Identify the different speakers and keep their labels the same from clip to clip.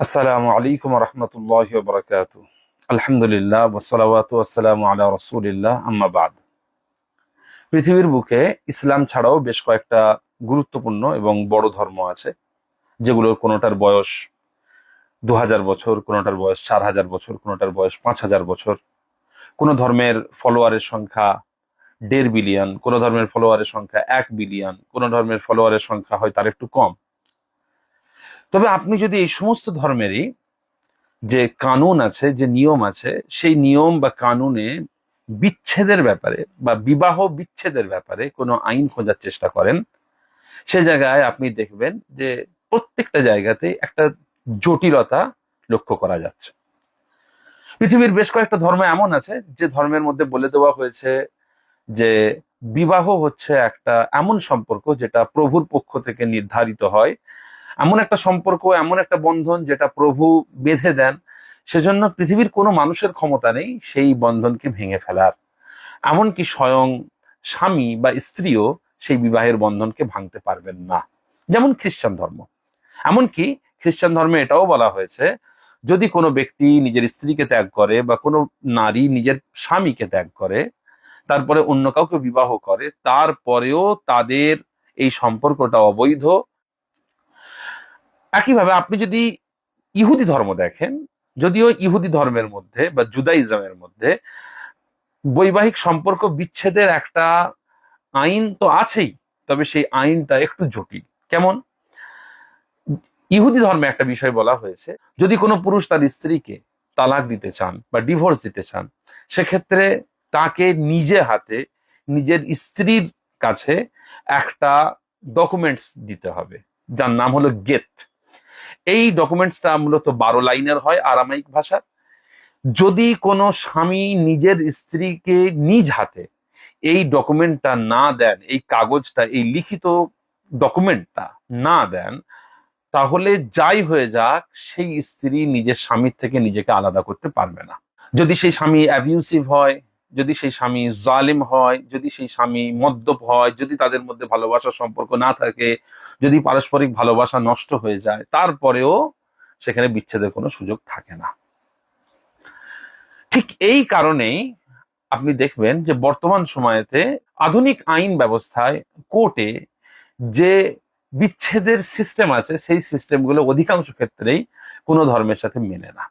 Speaker 1: আসসালামু আলাইকুম রহমতুল্লাহ বরকাত। আলহামদুলিল্লাহ ওয়াসসালাতু ওয়াসসালামু আলা রাসূলিল্লাহ, আম্মা বাদ। পৃথিবীর বুকে ইসলাম ছাড়াও বেশ কয়েকটা গুরুত্বপূর্ণ এবং বড় ধর্ম আছে, যেগুলোর কোনোটার বয়স 2000 বছর, কোনোটার বয়স 4000 বছর, কোনোটার বয়স 5000 বছর। কোনো ধর্মের ফলোয়ারের সংখ্যা 1.5 বিলিয়ন, কোনো ধর্মের ফলোয়ারের সংখ্যা 1 বিলিয়ন, কোনো ধর্মের ফলোয়ারের সংখ্যা হয় তার একটু কম। তবে আপনি যদি এই সমস্ত ধর্মেরই যে কানুন আছে, যে নিয়ম আছে, সেই নিয়ম বা কানুনে বিচ্ছেদের ব্যাপারে বা বিবাহ বিচ্ছেদের ব্যাপারে কোনো আইন খোঁজার চেষ্টা করেন, সে জায়গায় আপনি দেখবেন যে প্রত্যেকটা জায়গাতে একটা জটিলতা লক্ষ্য করা যাচ্ছে। পৃথিবীর বেশ কয়েকটা ধর্ম এমন আছে যে ধর্মের মধ্যে বলে দেওয়া হয়েছে যে বিবাহ হচ্ছে একটা এমন সম্পর্ক যেটা প্রভুর পক্ষ থেকে নির্ধারিত হয়, এমন একটা সম্পর্ক, এমন একটা বন্ধন যেটা প্রভু বেঁধে দেন। সেজন্য পৃথিবীর কোনো মানুষের ক্ষমতা নেই সেই বন্ধনকে ভেঙে ফেলার। এমনকি স্বয়ং স্বামী বা স্ত্রীও সেই বিবাহের বন্ধনকে ভাঙতে পারবেন না। যেমন খ্রিস্টান ধর্ম। এমনকি খ্রিস্টান ধর্মে এটাও বলা হয়েছে, যদি কোনো ব্যক্তি নিজের স্ত্রীকে ত্যাগ করে বা কোনো নারী নিজের স্বামীকে ত্যাগ করে, তারপরে অন্য কাউকে বিবাহ করে, তারপরেও তাদের এই সম্পর্কটা অবৈধ। একইভাবে আপনি যদি ইহুদি ধর্ম দেখেন, যদিও ইহুদি ধর্মের মধ্যে বা জুদাইজমের মধ্যে বৈবাহিক সম্পর্ক বিচ্ছেদের একটা আইন তো আছেই, তবে সেই আইনটা একটু জটিল। কেমন? ইহুদি ধর্মে একটা বিষয় বলা হয়েছে, যদি কোনো পুরুষ তার স্ত্রীকে তালাক দিতে চান বা ডিভোর্স দিতে চান, সেক্ষেত্রে তাকে নিজে হাতে নিজের স্ত্রীর কাছে একটা ডকুমেন্টস দিতে হবে, যার নাম হলো গেট। এই ডকুমেন্টসটা মূলত 12 লাইনের হয় আরামাইক ভাষা। যদি কোনো স্বামী নিজের স্ত্রীকে নিজ হাতে এই ডকুমেন্টটা না দেন, এই কাগজটা, এই লিখিত ডকুমেন্টটা না দেন, তাহলে যাই হয়ে যাক সেই স্ত্রী নিজের স্বামীর থেকে নিজেকে আলাদা করতে পারবে না। যদি সেই স্বামী অ্যাবিউসিভ হয়, যদি সেই স্বামী জালিম হয়, যদি সেই স্বামী মদ্যপ হয়, যদি তাদের মধ্যে ভালোবাসার সম্পর্ক না থাকে, যদি পারস্পরিক ভালোবাসা নষ্ট হয়ে যায়, তারপরেও সেখানে বিচ্ছেদের কোনো সুযোগ থাকে না। ঠিক এই কারণেই আপনি দেখবেন যে বর্তমান সময়েতে আধুনিক আইন ব্যবস্থায় কোর্টে যে বিচ্ছেদের সিস্টেম আছে, সেই সিস্টেমগুলো অধিকাংশ ক্ষেত্রেই কোনো ধর্মের সাথে মেলে না।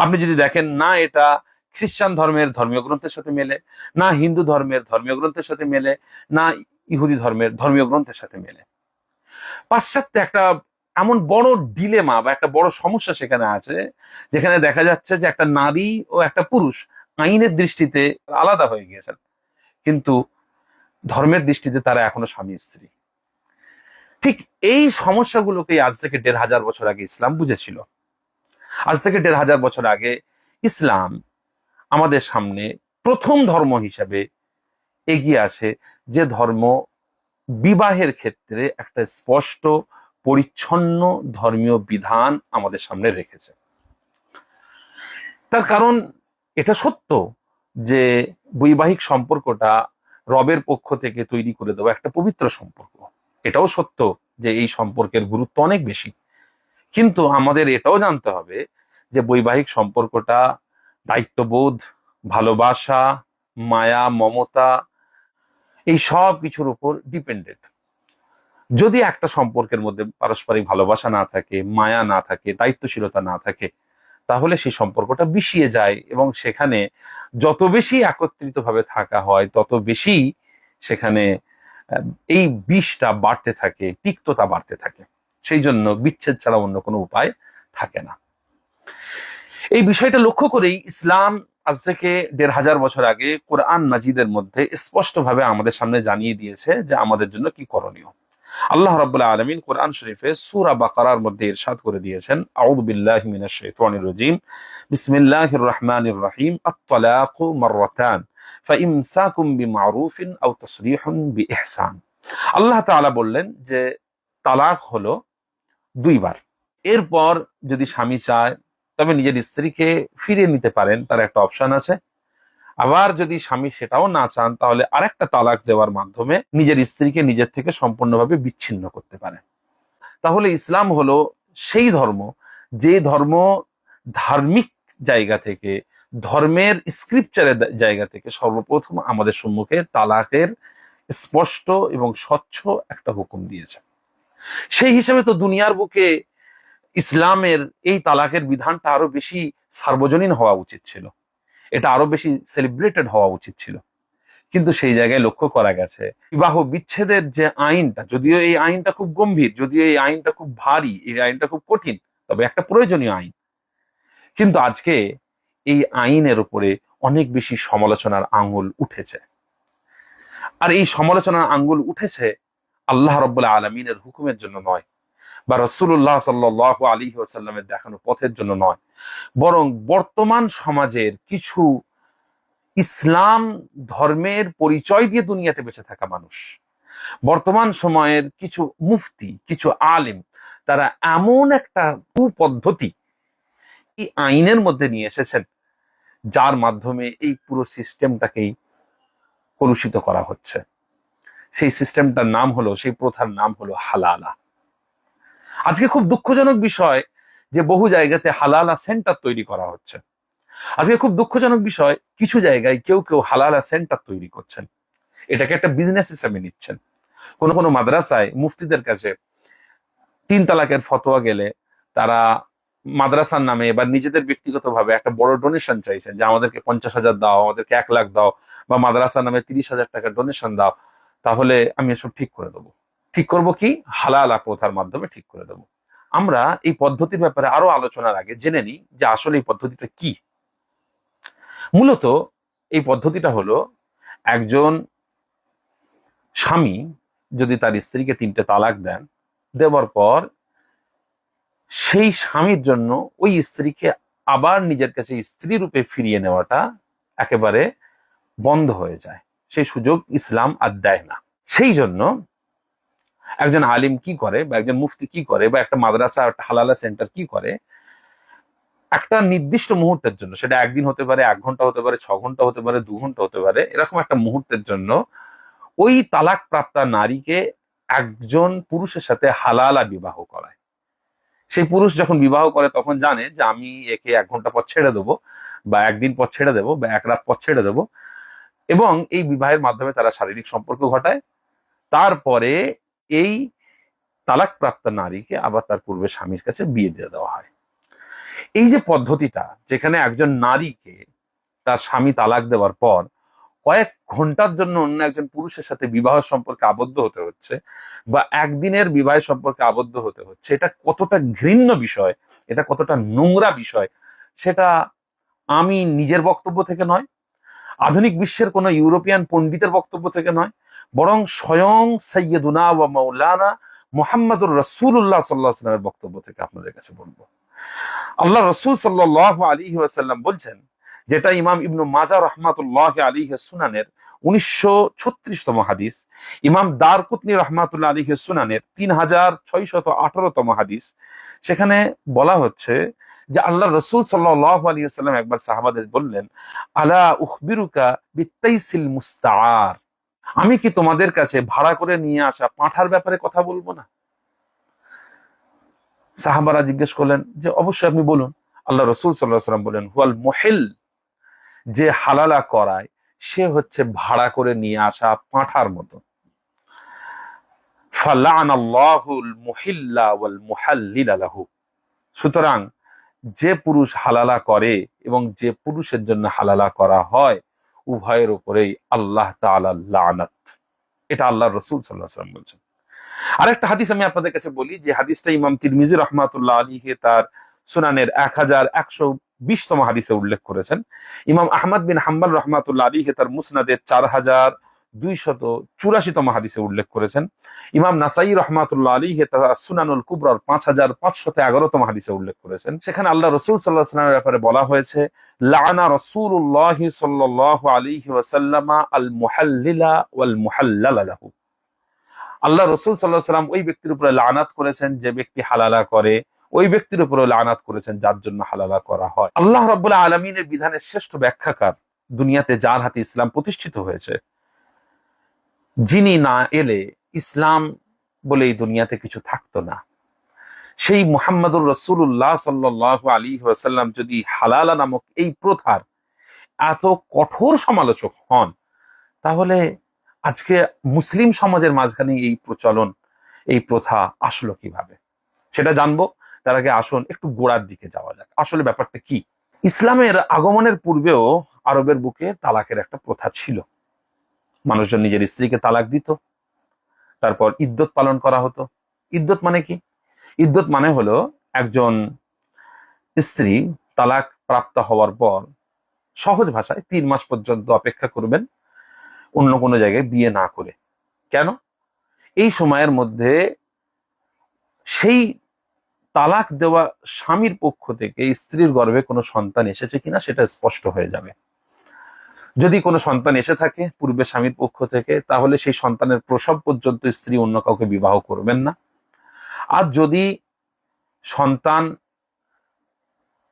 Speaker 1: আপনি যদি দেখেন, না এটা খ্রিস্টান ধর্মের ধর্মীয় গ্রন্থের সাথে মেলে, না হিন্দু ধর্মের ধর্মীয় গ্রন্থের সাথে মেলে, না ইহুদি ধর্মের ধর্মীয় গ্রন্থের সাথে মেলে। পাশ্চাত্যে একটা এমন বড় ডিলেমা বা একটা বড় সমস্যা সেখানে আছে, যেখানে দেখা যাচ্ছে যে একটা নারী ও একটা পুরুষ আইনের দৃষ্টিতে আলাদা হয়ে গিয়েছেন, কিন্তু ধর্মের দৃষ্টিতে তারা এখনো স্বামী স্ত্রী। ঠিক এই সমস্যাগুলোকেই আজ থেকে 1500 বছর আগে ইসলাম বুঝেছিল। আজ থেকে 1500 বছর আগে ইসলাম আমাদের সামনে প্রথম ধর্ম হিসাবে এগিয়ে আসে, যে ধর্ম বিবাহের ক্ষেত্রে একটা স্পষ্ট পরিচ্ছন্ন ধর্মীয় বিধান আমাদের সামনে রেখেছে। তার কারণ এটা সত্য যে বৈবাহিক সম্পর্কটা রবের পক্ষ থেকে তৈরি করে দেওয়া একটা পবিত্র সম্পর্ক। এটাও সত্য যে এই সম্পর্কের গুরুত্ব অনেক বেশি। কিন্তু আমাদের এটাও জানতে হবে যে বৈবাহিক সম্পর্কটা দায়িত্ববোধ, ভালোবাসা, মায়া, মমতা, এই সব কিছুর উপর ডিপেন্ডেন্ট। যদি একটা সম্পর্কের মধ্যে পারস্পরিক ভালোবাসা না থাকে, মায়া না থাকে, দায়িত্বশীলতা না থাকে, তাহলে সেই সম্পর্কটা বিষিয়ে যায় এবং সেখানে যত বেশি একত্রিত ভাবে থাকা হয়, তত বেশি সেখানে এই বিষটা বাড়তে থাকে, তিক্ততা বাড়তে থাকে। সেই জন্য বিচ্ছেদ ছাড়া অন্য কোনো উপায় থাকে না। এই বিষয়টা লক্ষ্য করেই ইসলাম আজ থেকে 1500 বছর আগে কোরআন মাজিদের মধ্যে স্পষ্টভাবে আমাদের সামনে জানিয়ে দিয়েছে যে আমাদের জন্য কি করণীয়। আল্লাহ রাব্বুল আলামিন কোরআন শরীফে সূরা বাকারার মধ্যে ইরশাদ করে দিয়েছেন, আউযু বিল্লাহি মিনাশ শাইতানির রাজীম, বিসমিল্লাহির রহমানির রহিম, আত-তালাকু মাররাতান ফাইমসাকুম বিমারুফিন আও তাসরিহুন বিইহসান। আল্লাহ তাআলা বললেন যে তালাক হলো দুইবার। এরপর যদি স্বামী চায় তবে নিজের স্ত্রীকে ফিরিয়ে নিতে পারেন, তার একটা অপশন আছে। আবার যদি স্বামী সেটাও না চান, তাহলে আরেকটা তালাক দেওয়ার মাধ্যমে নিজের স্ত্রীকে নিজের থেকে সম্পূর্ণভাবে বিচ্ছিন্ন করতে পারেন। তাহলে ইসলাম হলো সেই ধর্ম যে ধর্ম ধার্মিক জায়গা থেকে, ধর্মের স্ক্রিপচারের জায়গা থেকে সর্বপ্রথম আমাদের সম্মুখে তালাকের স্পষ্ট এবং স্বচ্ছ একটা হুকুম দিয়েছে। সেই হিসেবে তো দুনিয়ার বুকে ইসলামের এই তালাকের বিধানটা আরো বেশি সার্বজনীন হওয়া উচিত ছিল, এটা আরো বেশি সেলিব্রেটেড হওয়া উচিত ছিল। কিন্তু সেই জায়গায় লক্ষ্য করা গেছে বিবাহ বিচ্ছেদের যে আইনটা, যদিও এই আইনটা খুব গম্ভীর, যদিও এই আইনটা খুব ভারী, এই আইনটা খুব কঠিন, তবে একটা প্রয়োজনীয় আইন, কিন্তু আজকে এই আইনের উপরে অনেক বেশি সমালোচনার আঙ্গুল উঠেছে। আর এই সমালোচনার আঙ্গুল উঠেছে আল্লাহ রাব্বুল আলামিনের হুকুমের জন্য নয়, বা রাসূলুল্লাহ সাল্লাল্লাহু আলাইহি ওয়াসাল্লামের দেখানো পথের জন্য নয়, বরং বর্তমান সমাজের কিছু ইসলাম ধর্মের পরিচয় দিয়ে দুনিয়াতে বেঁচে থাকা মানুষ, বর্তমান সময়ের কিছু মুফতি, কিছু আলেম, তারা এমন একটা কুপদ্ধতি এই আইনের মধ্যে নিয়ে এসেছেন যার মাধ্যমে এই পুরো সিস্টেমটাকেই কলুষিত করা হচ্ছে। সেই সিস্টেমটার নাম হলো, সেই প্রথার নাম হলো হালালা। আজকে খুব দুঃখজনক বিষয় যে বহু জায়গাতে হালালা সেন্টার তৈরি করা হচ্ছে। আজকে খুব দুঃখজনক বিষয়, কিছু জায়গায় কেউ কেউ হালালা সেন্টার তৈরি করছেন, এটাকে একটা বিজনেস হিসেবে নিচ্ছেন। কোনো কোনো মাদ্রাসায় মুফতিদের কাছে 3 তালাকের ফতোয়া গেলে তারা মাদ্রাসার নামে বা নিজেদের ব্যক্তিগতভাবে একটা বড় ডোনেশন চাইছেন, যে আমাদেরকে 50,000 দাও, আমাদেরকে 1 লাখ দাও, বা মাদ্রাসার নামে 30,000 টাকা ডোনেশন দাও, তাহলে আমি এসব ঠিক করে দেবো। ঠিক করব কি? হালালা প্রথার মাধ্যমে ঠিক করে দেবো। আমরা এই পদ্ধতির ব্যাপারে আরো আলোচনার আগে জেনে নিই যে আসলে এই পদ্ধতিটা কি। মূলত এই পদ্ধতিটা হলো, একজন স্বামী যদি তার স্ত্রীকে 3টে তালাক দেন, দেওয়ার পর সেই স্বামীর জন্য ওই স্ত্রীকে আবার নিজের কাছে স্ত্রী রূপে ফিরিয়ে নেওয়াটা একেবারে বন্ধ হয়ে যায়, সেই সুযোগ ইসলাম আর দেয় না। সেই জন্য একজন আলিম কি করে, বা একজন মুফতি কি করে, বা একটা মাদ্রাসা, একটা হালালা সেন্টার কি করে, একটা নির্দিষ্ট মুহূর্তের জন্য, সেটা 1 দিন হতে পারে, 1 ঘন্টা হতে পারে, 6 ঘন্টা হতে পারে, 2 ঘন্টা হতে পারে, এরকম একটা মুহূর্তের জন্য ওই তালাক প্রাপ্তা নারীকে একজন পুরুষের সাথে হালালা বিবাহ করায়। সেই পুরুষ যখন বিবাহ করে তখন জানে যে আমি একে 1 ঘন্টা পর ছেড়ে দেবো, বা 1 দিন পর ছেড়ে দেবো, বা 1 রাত পর ছেড়ে দেবো, এবং এই বিবাহের মাধ্যমে তারা শারীরিক সম্পর্ক ঘটায়। তারপরে এই তালাক প্রাপ্ত নারীকে আবার তার পূর্বে স্বামীর কাছে বিয়ে দিয়ে দেওয়া হয়। এই যে পদ্ধতিটা, যেখানে একজন নারীকে তার স্বামী তালাক দেওয়ার পর কয়েক ঘন্টার জন্য অন্য একজন পুরুষের সাথে বিবাহ সম্পর্কে আবদ্ধ হতে হচ্ছে, বা 1 দিনের বিবাহ সম্পর্কে আবদ্ধ হতে হচ্ছে, এটা কতটা ঘৃণ্য বিষয়, এটা কতটা নোংরা বিষয়, সেটা আমি নিজের বক্তব্য থেকে নয়, আধুনিক বিশ্বের কোনো ইউরোপিয়ান পণ্ডিতের বক্তব্য থেকে নয়, বরং স্বয়ং সাইয়্যিদুনা ওয়া মাওলানা মুহাম্মদুর রাসূলুল্লাহ সাল্লাল্লাহু আলাইহি ওয়াসাল্লামের বক্তব্য থেকে আপনাদের কাছে বলবো। আল্লাহ রাসূল সাল্লাল্লাহু আলাইহি ওয়াসাল্লাম বলছেন, যেটা ইমাম ইবনু মাজাহ রাহমাতুল্লাহি আলাইহি সুনানের 1936তম হাদিস, ইমাম দারকুতনি রাহমাতুল্লাহ আলাইহি সুনানের 3618তম হাদিস, সেখানে বলা হচ্ছে যে আল্লাহ রাসূল সাল্লাল্লাহু আলাইহি ওয়াসাল্লাম একবার সাহাবাদের বললেন, আলা উখবিরুকা বিত্তাইসিল মুস্তাআর, আমি কি তোমাদের কাছে ভাড়া করে নিয়ে আসা পাঁঠার ব্যাপারে কথা বলবো না? সাহাবারা জিজ্ঞেস করলেন যে অবশ্যই, আপনি বলুন। আল্লাহ রাসূল সাল্লাল্লাহু আলাইহি ওয়াসাল্লাম বলেন, হুয়াল মুহিল, যে হালালা করায় সে হচ্ছে ভাড়া করে নিয়ে আসা পাঁঠার মতো। ফালানাল্লাহুল মুহিল্লা ওয়াল মুহাল্লিলা লাহু, সুতরাং যে পুরুষ হালালা করে এবং যে পুরুষের জন্য হালালা করা হয়, উভয়ের উপরেই আল্লাহ তাআলার লানত। এটা আল্লাহ রাসূল সাল্লাল্লাহু আলাইহি ওয়াসাল্লাম বলছেন। আরেকটা হাদিস আমি আপনাদের কাছে বলি, যে হাদিসটা ইমাম তিরমিজি রাহমাতুল্লাহ আলাইহি তার সুনানের 1120তম হাদিসে উল্লেখ করেছেন। ইমাম আহমদ বিন হাম্বল রাহমাতুল্লাহ আলাইহি তার মুসনাদের 4284তম হাদিসে উল্লেখ করেছেন। ইমাম নাসাই রাহমাতুল্লাহ আলাইহি তার সুনানুল কুবরার 5511তম হাদিসে উল্লেখ করেছেন। সেখানে আল্লাহ রাসূল সাল্লাল্লাহু আলাইহি ওয়াসাল্লামের ব্যাপারে বলা হয়েছে, লাআনা রাসূলুল্লাহি সাল্লাল্লাহু আলাইহি ওয়াসাল্লামা আল মুহাল্লিলা ওয়াল মুহাল্লালা লাহু, আল্লাহ রাসূল সাল্লাল্লাহু আলাইহি ওয়াসাল্লাম ওই ব্যক্তির উপরে লানাত করেছেন যে ব্যক্তি হালালা করে, ওই ব্যক্তির উপরে লানাত করেছেন যার জন্য হালালা করা হয়। আল্লাহ রাব্বুল আলামিনের বিধানের শ্রেষ্ঠ ব্যাখ্যাকার দুনিয়াতে যার হাতে ইসলাম প্রতিষ্ঠিত হয়েছে, যিনি না এলে ইসলাম বলে এই দুনিয়াতে কিছু থাকতো না, সেই মুহাম্মদুর রাসূলুল্লাহ সাল্লাল্লাহু আলাইহি ওয়াসাল্লাম যদি হালালা নামক এই প্রথার এত কঠোর সমালোচক হন, তাহলে আজকে মুসলিম সমাজের মাঝখানে এই প্রচলন, এই প্রথা আসলো কিভাবে, সেটা জানবো। তার আগে আসুন একটু গোড়ার দিকে যাওয়া যাক, আসলে ব্যাপারটা কি। ইসলামের আগমনের পূর্বেও আরবের বুকে তালাকের একটা প্রথা ছিল। মানুষজন নিজের স্ত্রীকে তালাক দিত, তারপর ইদ্যত পালন করা হতো। ইদ্যত মানে কি? ইদ্যত মানে হলো একজন স্ত্রী তালাক প্রাপ্ত হওয়ার পর সহজ ভাষায় 3 মাস পর্যন্ত অপেক্ষা করবেন অন্য কোনো জায়গায় বিয়ে না করে। কেন? এই সময়ের মধ্যে সেই তালাক দেওয়া স্বামীর পক্ষ থেকে স্ত্রীর গর্ভে কোনো সন্তান এসেছে কিনা সেটা স্পষ্ট হয়ে যাবে। যদি কোনো সন্তান এসে থাকে পূর্বে স্বামীর পক্ষ থেকে, তাহলে সেই সন্তানের প্রসব পর্যন্ত স্ত্রী অন্য কাউকে বিবাহ করবেন না। আর যদি সন্তান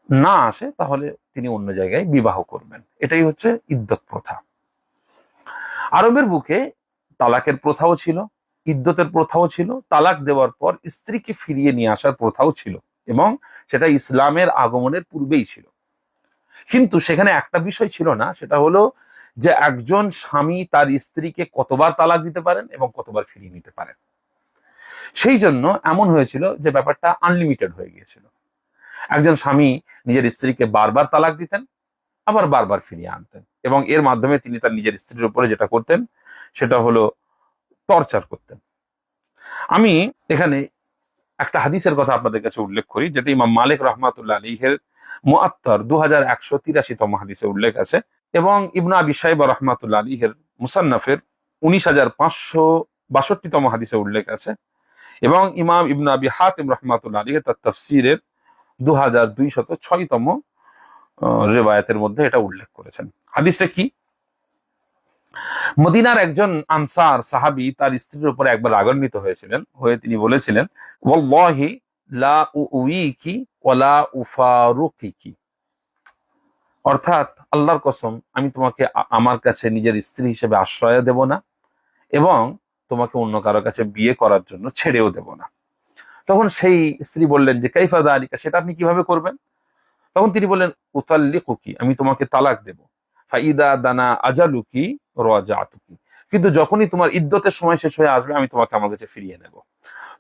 Speaker 1: না আসে, তাহলে তিনি অন্য জায়গায় বিবাহ করবেন। এটাই হচ্ছে ইদ্যত প্রথা। আরবের বুকে তালাকের প্রথাও ছিল, ইদ্যতের প্রথাও ছিল, তালাক দেওয়ার পর স্ত্রীকে ফিরিয়ে নিয়ে আসার প্রথাও ছিল, এবং সেটা ইসলামের আগমনের পূর্বেই ছিল। কিন্তু সেখানে একটা বিষয় ছিল না, সেটা হলো যে একজন স্বামী তার স্ত্রীকে কতবার তালাক দিতে পারেন এবং কতবার ফিরিয়ে নিতে পারেন। সেই জন্য এমন হয়েছিল যে ব্যাপারটা আনলিমিটেড হয়ে গিয়েছিল। একজন স্বামী নিজের স্ত্রীকে বারবার তালাক দিতেন, আবার বারবার ফিরিয়ে আনতেন, এবং এর মাধ্যমে তিনি তার নিজের স্ত্রীর উপরে যেটা করতেন সেটা হলো টর্চার করতেন। আমি এখানে একটা হাদিসের কথা আপনাদের কাছে উল্লেখ করি, যেটা ইমাম মালিক রাহমাতুল্লাহ আলাইহির মুআত্তার 2183তম হাদিসে উল্লেখ আছে, এবং ইবনে আবি শাইবা রাহমাতুল্লাহ আলাইহির মুসান্নাফের 19562তম হাদিসে উল্লেখ আছে, এবং ইমাম ইবনে আবি হাতিম রাহমাতুল্লাহ আলাইহি তার তাফসীরের 2206তম রিওয়ায়াতের মধ্যে এটা উল্লেখ করেছেন। হাদিসটা কি? মদিনার একজন আনসার সাহাবী তার স্ত্রীর উপরে একবার রাগান্বিত হয়েছিলেন, হয়ে তিনি বলেছিলেন, ওয়াল্লাহি লা উউইকি ওয়ালা উফারুকিকি, অর্থাৎ আল্লাহর কসম, আমি তোমাকে আমার কাছে নিজের স্ত্রী হিসেবে আশ্রয় দেব না, এবং তোমাকে অন্য কারো কাছে বিয়ে করার জন্য ছেড়েও দেব না। তখন সেই স্ত্রী বললেন যে কাইফা যালিকা, সেটা আপনি কিভাবে করবেন? তখন তিনি বললেন, উতাল্লিকুকি, আমি তোমাকে তালাক দেব, ফাইদা দানা আজালুকি রাজাতুকি, কিন্তু যখনই তোমার ইদ্যতের সময় শেষ হয়ে আসবে আমি তোমাকে আমার কাছে ফিরিয়ে নেব।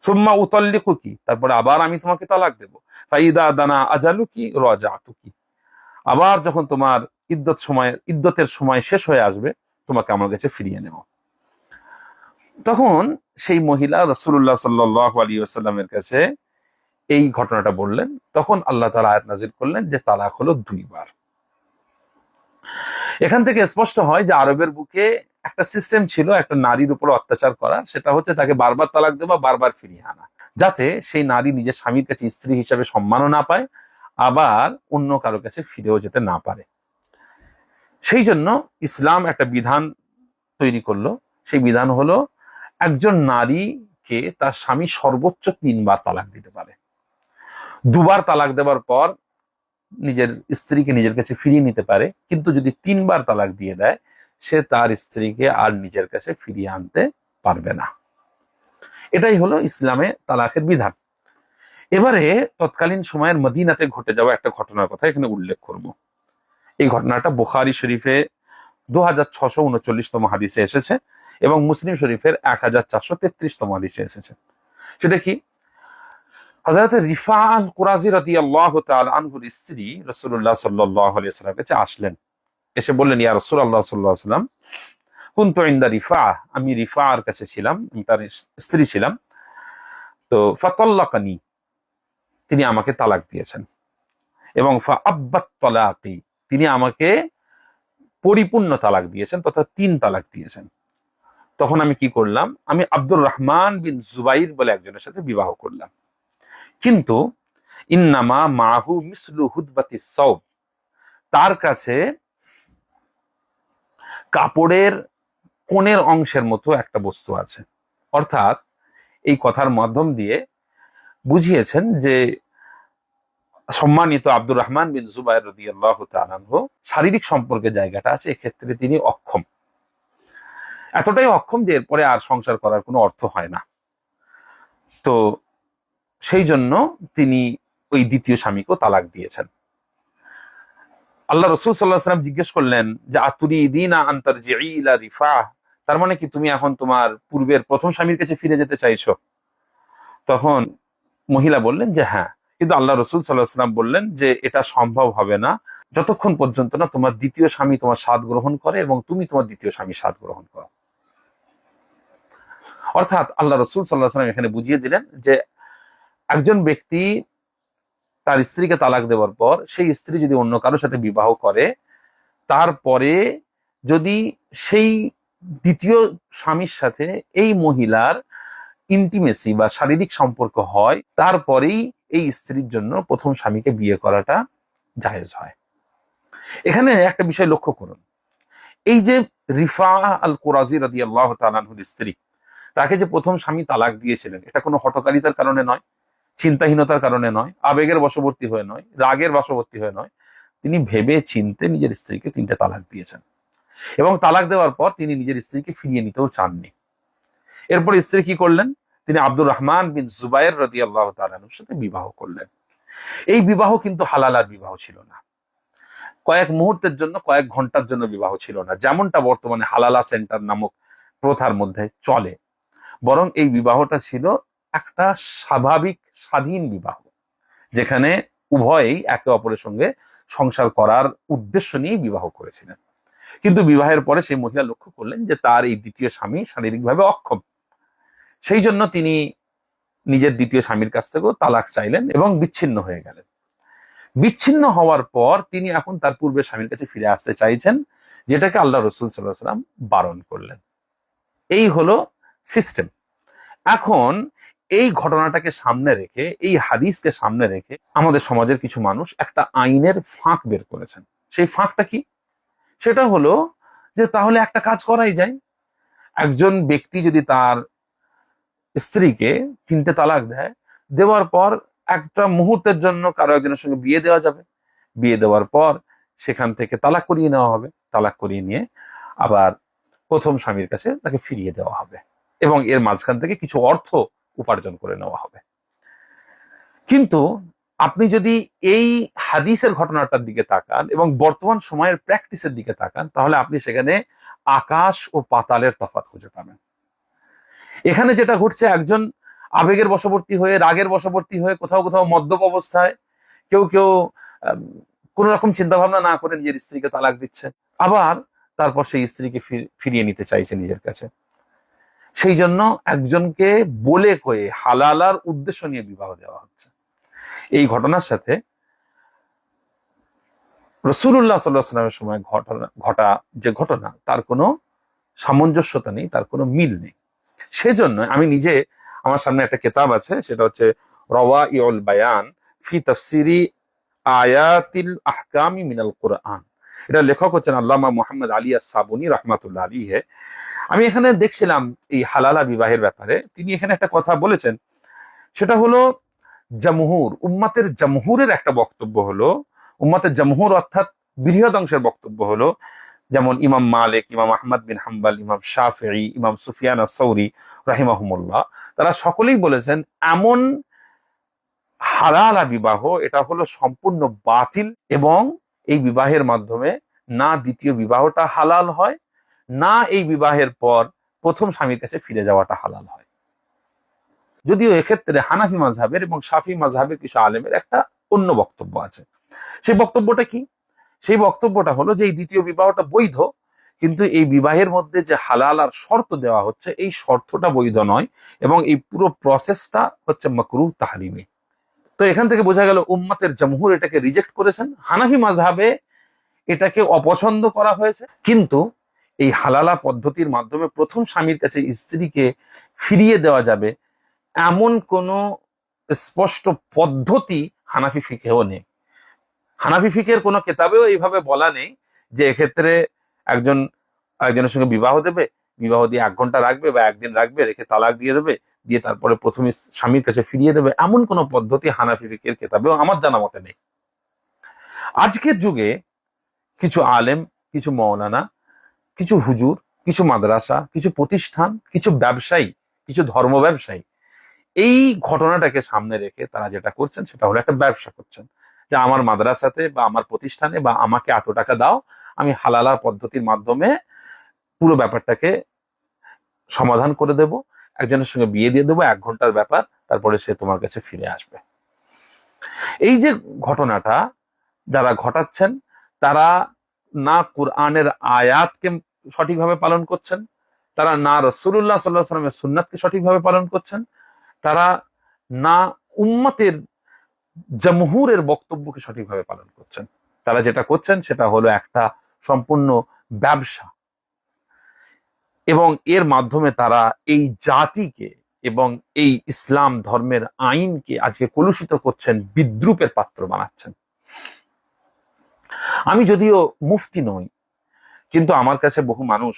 Speaker 1: সুম্মা উতাল্লিকুকি, তারপরে আবার আমি তোমাকে তালাক দেব, ফাইদা দানা আজালুকি রাজাতুকি, আবার যখন তোমার ইদ্যতের সময় শেষ হয়ে আসবে তোমাকে আমার কাছে ফিরিয়ে নেব। তখন সেই মহিলা রাসূলুল্লাহ সাল্লাল্লাহু আলাইহি ওয়াসাল্লামের কাছে এই ঘটনাটা বললেন। তখন আল্লাহ তাআলা আয়াত নাযিল করলেন যে তালাক হলো 2 বার। এখান থেকে স্পষ্ট হয় যে আরবের বুকে একটা সিস্টেম ছিল একটা নারীর উপর অত্যাচার করা, সেটা হচ্ছে তাকে বারবার তালাক দেওয়া, বারবার ফিরিয়ে আনা, যাতে সেই নারী নিজের স্বামীর কাছে স্ত্রী হিসাবে সম্মানও না পায়, আবার অন্য কারো কাছে ফিরেও যেতে না পারে। সেই জন্য ইসলাম একটা বিধান তৈরি করলো। সেই বিধান হলো একজন নারীকে তার স্বামী সর্বোচ্চ 3 বার তালাক দিতে পারে। 2 বার তালাক দেওয়ার পর নিজের স্ত্রীকে নিজের কাছে ফিরিয়ে নিতে পারে, কিন্তু যদি 3 বার তালাক দিয়ে দেয়, সে তার স্ত্রীকে আর নিজের কাছে ফিরিয়ে আনতে পারবে না। এটাই হলো ইসলামে তালাকের বিধান। এবারে তৎকালীন সময়ের মদিনাতে ঘটে যাওয়া একটা ঘটনার কথা এখানে উল্লেখ করব। এই ঘটনাটা বুখারী শরীফে 2639তম হাদিসে এসেছে, এবং মুসলিম শরীফের 1433তম হাদিসে এসেছে। সেটা কি? হযরত রিফা আল কুরাজি রাদিয়াল্লাহু তাআলা আনহুর স্ত্রী রাসূলুল্লাহ সাল্লাল্লাহু আলাইহি ওয়াসাল্লামের কাছে আসলেন, এসে বললেন, ইয়া রাসূলুল্লাহ সাল্লাল্লাহু আলাইহি ওয়াসাল্লাম, কুনতু ইনদা রিফা, আমি রিফার কাছে ছিলাম, আমি তার স্ত্রী ছিলাম, তো ফাতাল্লাকানি, তিনি আমাকে তালাক দিয়েছেন, এবং ফাআব্বাত তালাকি, তিনি আমাকে পরিপূর্ণ তালাক দিয়েছেন, তথা 3 তালাক দিয়েছেন। তখন আমি কি করলাম? আমি আব্দুর রহমান বিন জুবাইর বলে একজনের সাথে বিবাহ করলাম, কিন্তু ইন্নামা মাহু মিসলু হুদবাতি সাওব, তার কাছে কাপড়ের কোণের অংশের মতো একটা বস্তু আছে। অর্থাৎ এই কথার মাধ্যম দিয়ে বুঝিয়েছেন যে সম্মানিত আব্দুর রহমান বিন জুবাইর রাদিয়াল্লাহু তাআলা আনহু শারীরিক সম্পর্কের জায়গাটা আছে, এক্ষেত্রে তিনি অক্ষম, এতটাই অক্ষম যে এরপরে আর সংসার করার কোনো অর্থ হয় না। তো সেই জন্য তিনি ওই দ্বিতীয় স্বামীকেও তালাক দিয়েছেন। আল্লাহ রসুল সাল্লাল্লাহু আলাইহি ওয়াসাল্লাম জিজ্ঞেস করলেন যে আতুরিদিনা আন তারজিই ইলা রিফা, তার মানে কি তুমি এখন তোমার পূর্বের প্রথম স্বামীর কাছে ফিরে যেতে চাইছো? তখন মহিলা বললেন যে হ্যাঁ, কিন্তু আল্লাহ রসুল সাল্লাল্লাহু আলাইহি ওয়াসাল্লাম বললেন যে এটা সম্ভব হবে না যতক্ষণ পর্যন্ত না তোমার দ্বিতীয় স্বামী তোমার স্বাদ গ্রহণ করে এবং তুমি তোমার দ্বিতীয় স্বামীর স্বাদ গ্রহণ করো। অর্থাৎ আল্লাহ রসুল সাল্লাল্লাহু আলাইহি ওয়াসাল্লাম এখানে বুঝিয়ে দিলেন যে একজন ব্যক্তি তার স্ত্রীকে তালাক দেওয়ার পর সেই স্ত্রী যদি অন্য কারোর সাথে বিবাহ করে, তারপরে যদি সেই দ্বিতীয় স্বামীর সাথে এই মহিলার ইন্টিমেসি বা শারীরিক সম্পর্ক হয়, তারপরেই এই স্ত্রীর জন্য প্রথম স্বামীকে বিয়ে করাটা জায়েজ হয়। এখানে একটা বিষয় লক্ষ্য করুন, এই যে রিফা আল কুরাজি রাদিয়াল্লাহু তাআলা আনহুর স্ত্রী, তাকে যে প্রথম স্বামী তালাক দিয়েছিলেন, এটা কোনো হঠকারিতার কারণে নয়, চিন্তাহীনতার কারণে নয়, আবেগের বশবর্তী হয়ে নয়, রাগের বশবর্তী হয়ে নয়। তিনি ভেবে চিনতে নিজের স্ত্রীকে 3টে তালাক দিয়েছেন এবং তালাক দেওয়ার পর তিনি নিজের স্ত্রীকে ফিরিয়ে নিতেও চাননি। এরপর স্ত্রী কি করলেন? তিনি আব্দুর রহমান বিন জুবায়ের রাদিয়াল্লাহু তাআলা আনহুর সাথে বিবাহ করলেন। এই বিবাহ কিন্তু হালালার বিবাহ ছিল না, কয়েক মুহূর্তের জন্য, কয়েক ঘন্টার জন্য বিবাহ ছিল না, যেমনটা বর্তমানে হালালা সেন্টার নামক প্রথার মধ্যে চলে। বরং এই বিবাহটা ছিল একটা স্বাভাবিক স্বাধীন বিবাহ, যেখানে উভয়েই একে অপরের সঙ্গে সংসার করার উদ্দেশ্য নিয়ে বিবাহ করেছিলেন। কিন্তু বিবাহের পরে সেই মহিলা লক্ষ্য করলেন যে তার এই দ্বিতীয় স্বামী শারীরিকভাবে অক্ষম, সেই জন্য তিনি নিজের দ্বিতীয় স্বামীর কাছ থেকেও তালাক চাইলেন এবং বিচ্ছিন্ন হয়ে গেলেন। বিচ্ছিন্ন হওয়ার পর তিনি এখন তার পূর্বের স্বামীর কাছে ফিরে আসতে চাইছেন, যেটাকে আল্লাহ রসুল সাল্লাল্লাহু আলাইহি ওয়াসাল্লাম বারণ করলেন। এই হলো সিস্টেম। এখন এই ঘটনাটাকে সামনে রেখে, এই হাদিসকে সামনে রেখে আমাদের সমাজের কিছু মানুষ একটা আইনের ফাঁক বের করেছেন। সেই ফাঁকটা কি? সেটা হলো যে তাহলে একটা কাজ করাই যায়, একজন ব্যক্তি যদি তার স্ত্রীকে 3টে তালাক দেয়, দেওয়ার পর একটা মুহূর্তের জন্য কারো একজনের সঙ্গে বিয়ে দেওয়া যাবে, বিয়ে দেওয়ার পর সেখান থেকে তালাক করিয়ে নেওয়া হবে, তালাক করিয়ে নিয়ে আবার প্রথম স্বামীর কাছে তাকে ফিরিয়ে দেওয়া হবে এবং এর মাঝখান থেকে কিছু অর্থ উপার্জন করে নেওয়া হবে। কিন্তু আপনি যদি এই হাদিসের ঘটনাটার দিকে তাকান এবং বর্তমান সময়ের প্র্যাকটিসের দিকে তাকান, তাহলে আপনি সেখানে আকাশ ও পাতালের তফাৎ খুঁজে পাবেন। এখানে যেটা ঘটছে, একজন আবেগের বশবর্তী হয়ে, রাগের বশবর্তী হয়ে, কোথাও কোথাও মদ্যপ অবস্থায় কেউ কেউ কোন রকম চিন্তা ভাবনা না করে নিজের স্ত্রীকে তালাক দিচ্ছে, আবার তারপর সেই স্ত্রীকে ফিরিয়ে নিতে চাইছে নিজের কাছে। সেই জন্য একজনকে বলে কয়ে হালালার উদ্দেশ্য নিয়ে বিবাহ দেওয়া হচ্ছে। এই ঘটনার সাথে রাসূলুল্লাহ সাল্লাল্লাহু আলাইহি ওয়াসাল্লামের সময় ঘটা যে ঘটনা, তার কোনো সামঞ্জস্যতা নেই, তার কোনো মিল নেই। সেজন্য আমি নিজে, আমার সামনে একটা কিতাব আছে, সেটা হচ্ছে রাওয়াইউল বায়ান ফি তাফসিরি আয়াতিল আহকামি মিনাল কুরআন। এটা লেখক হচ্ছেন আল্লামা মুহাম্মদ আলী আস-সাবুনী রাহমাতুল্লাহ আলাইহি। আমি এখানে দেখছিলাম এই হালালা বিবাহের ব্যাপারে, তিনি এখানে একটা কথা বলেছেন, সেটা হলো জামহুর, উম্মাতের জামহুরের একটা বক্তব্য হলো, উম্মাতের জামহুর অর্থাৎ বৃহৎ অংশের বক্তব্য হলো, যেমন ইমাম মালিক, ইমাম আহমদ বিন হাম্বল, ইমাম শাফিঈ, ইমাম সুফিয়ান আস-সাউরি রাহিমাহুমুল্লাহ, তারা সকলেই বলেছেন এমন হালালা বিবাহ এটা হলো সম্পূর্ণ বাতিল এবং এই বিবাহের মাধ্যমে না দ্বিতীয় বিবাহটা হালাল হয়, না এই বিবাহের পর প্রথম স্বামীর কাছে ফিরে যাওয়াটা হালাল হয়। যদিও এক্ষেত্রে হানাফি মাযহাবের এবং শাফি মাযহাবের কিছু আলেমের একটা অন্য বক্তব্য আছে। সেই বক্তব্যটা কি? সেই বক্তব্যটা হলো যে এই দ্বিতীয় বিবাহটা বৈধ, কিন্তু এই বিবাহের মধ্যে যে হালাল আর শর্ত দেওয়া হচ্ছে, এই শর্তটা বৈধ নয় এবং এই পুরো প্রসেসটা হচ্ছে মাকরুহ তাহরিমি। তো এখান থেকে বোঝা গেল উম্মাতের জামহুর এটাকে রিজেক্ট করেছেন, হানাফি মাযহাবে এটাকে অপছন্দ করা হয়েছে। কিন্তু এই হালালা পদ্ধতির মাধ্যমে প্রথম স্বামীর কাছে স্ত্রীকে ফিরিয়ে দেওয়া যাবে এমন কোনো স্পষ্ট পদ্ধতি হানাফি ফিকহেও নেই। হানাফি ফিকহের কোনো কেতাবেও এইভাবে বলা নেই যে এক্ষেত্রে একজন একজনের সঙ্গে বিবাহ দেবে, বিবাহ দিয়ে 1 ঘন্টা রাখবে বা 1 দিন রাখবে, রেখে তালাক দিয়ে দেবে, দিয়ে তারপরে প্রথম স্বামীর কাছে ফিরিয়ে দেবে, এমন কোনো পদ্ধতি হানাফি ফিকহের কেতাবেও আমার জানা মতে নেই। আজকের যুগে কিছু আলেম, কিছু মাওলানা, কিছু হুজুর, কিছু মাদ্রাসা, কিছু প্রতিষ্ঠান, কিছু ব্যবসায়ী, কিছু ধর্ম ব্যবসায়ী এই ঘটনাটাকে সামনে রেখে তারা যেটা করছেন সেটা হলো একটা ব্যবসা করছেন, যে আমার মাদ্রাসাতে বা আমার প্রতিষ্ঠানে বা আমাকে এত টাকা দাও, আমি হালালা পদ্ধতির মাধ্যমে পুরো ব্যাপারটাকে সমাধান করে দেব, একজনের সঙ্গে বিয়ে দিয়ে দেবো, 1 ঘন্টার ব্যাপার, তারপরে সে তোমার কাছে ফিরে আসবে। এই যে ঘটনাটা যারা ঘটাচ্ছেন, তারা না কোরআনের আয়াতকে সঠিকভাবে পালন করছেন, তারা না রাসূলুল্লাহ সাল্লাল্লাহু আলাইহি ওয়াসাল্লামের সুন্নাতকে সঠিকভাবে পালন করছেন, তারা না উম্মতের জমহুরের বক্তব্যকে সঠিকভাবে পালন করছেন। তারা যেটা করছেন সেটা হলো একটা সম্পূর্ণ ব্যবসা, এবং এর মাধ্যমে তারা এই জাতিকে এবং এই ইসলাম ধর্মের আইনকে আজকে কলুষিত করছেন, বিদ্রুপের পাত্র বানাচ্ছেন। আমি যদিও মুফতি নই, কিন্তু আমার কাছে বহু মানুষ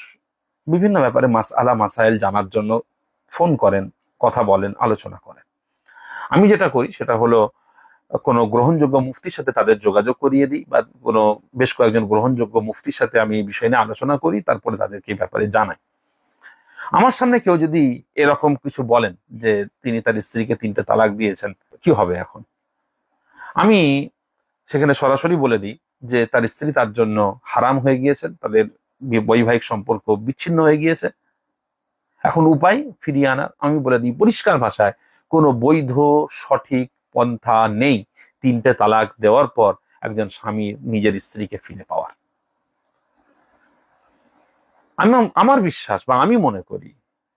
Speaker 1: বিভিন্ন ব্যাপারে মাসআলা মাসাইল জানার জন্য ফোন করেন, কথা বলেন, আলোচনা করেন। আমি যেটা করি সেটা হলো কোনো গ্রহণযোগ্য মুফতির সাথে তাদের যোগাযোগ করিয়ে দিই, বা কোনো বেশ কয়েকজন গ্রহণযোগ্য মুফতির সাথে আমি এই বিষয় নিয়ে আলোচনা করি, তারপরে তাদেরকে এই ব্যাপারে জানাই। আমার সামনে কেউ যদি এরকম কিছু বলেন যে তিনি তার স্ত্রীকে 3টে তালাক দিয়েছেন, কি হবে এখন? আমি সেখানে সরাসরি বলে দিই যে তার স্ত্রী তার জন্য হারাম হয়ে গিয়েছেন, তাদের বৈবাহিক সম্পর্ক বিচ্ছিন্ন হয়ে গিয়েছে। এখন উপায় ফিরিয়ে আনার আমি বলে দিই পরিষ্কার ভাষায়, কোনো বৈধ সঠিক পন্থা নেই 3টে তালাক দেওয়ার পর একজন স্বামী নিজের স্ত্রীকে ফিরে পাওয়ার। আমার বিশ্বাস বা আমি মনে করি,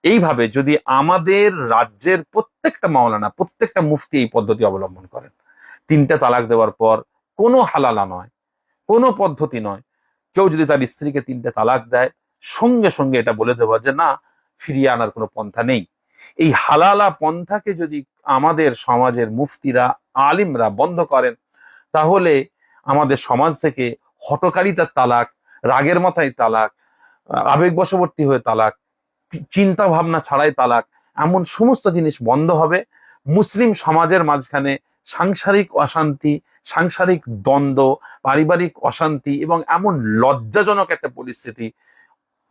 Speaker 1: এইভাবে যদি আমাদের রাজ্যের প্রত্যেকটা মাওলানা, প্রত্যেকটা মুফতি এই পদ্ধতি অবলম্বন করেন, 3টে তালাক দেওয়ার পর কোনো হালালা নয়, কোনো পদ্ধতি নয়, কেউ যদি তার স্ত্রীকে 3টে তালাক দেয়, সঙ্গে সঙ্গে এটা বলে দেওয়া যে না, ফিরিয়ে আনার কোনো পন্থা নেই। এই হালালা পন্থাকে যদি আমাদের সমাজের মুফতিরা, আলিমরা বন্ধ করেন, তাহলে আমাদের সমাজ থেকে হঠকারিতার তালাক, রাগের মাথায় তালাক, আবেগবশবর্তী হয়ে তালাক, চিন্তা ভাবনা ছাড়াই তালাক, এমন সমস্ত জিনিস বন্ধ হবে। মুসলিম সমাজের মাঝখানে সাংসারিক অশান্তি, সাংসারিক দ্বন্দ্ব, পারিবারিক অশান্তি এবং এমন লজ্জাজনক একটা পরিস্থিতি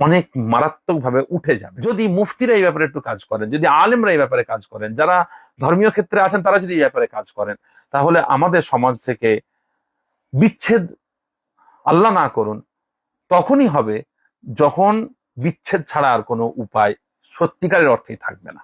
Speaker 1: অনেক মারাত্মকভাবে উঠে যাবে যদি মুফতিরা এই ব্যাপারে একটু কাজ করেন, যদি আলেমরা এই ব্যাপারে কাজ করেন, যারা ধর্মীয় ক্ষেত্রে আছেন তারা যদি এই ব্যাপারে কাজ করেন, তাহলে আমাদের সমাজ থেকে বিচ্ছেদ, আল্লাহ না করুন, তখনই হবে যখন বিচ্ছেদ ছাড়া আর কোনো উপায় সত্যিকারের অর্থেই থাকবে না।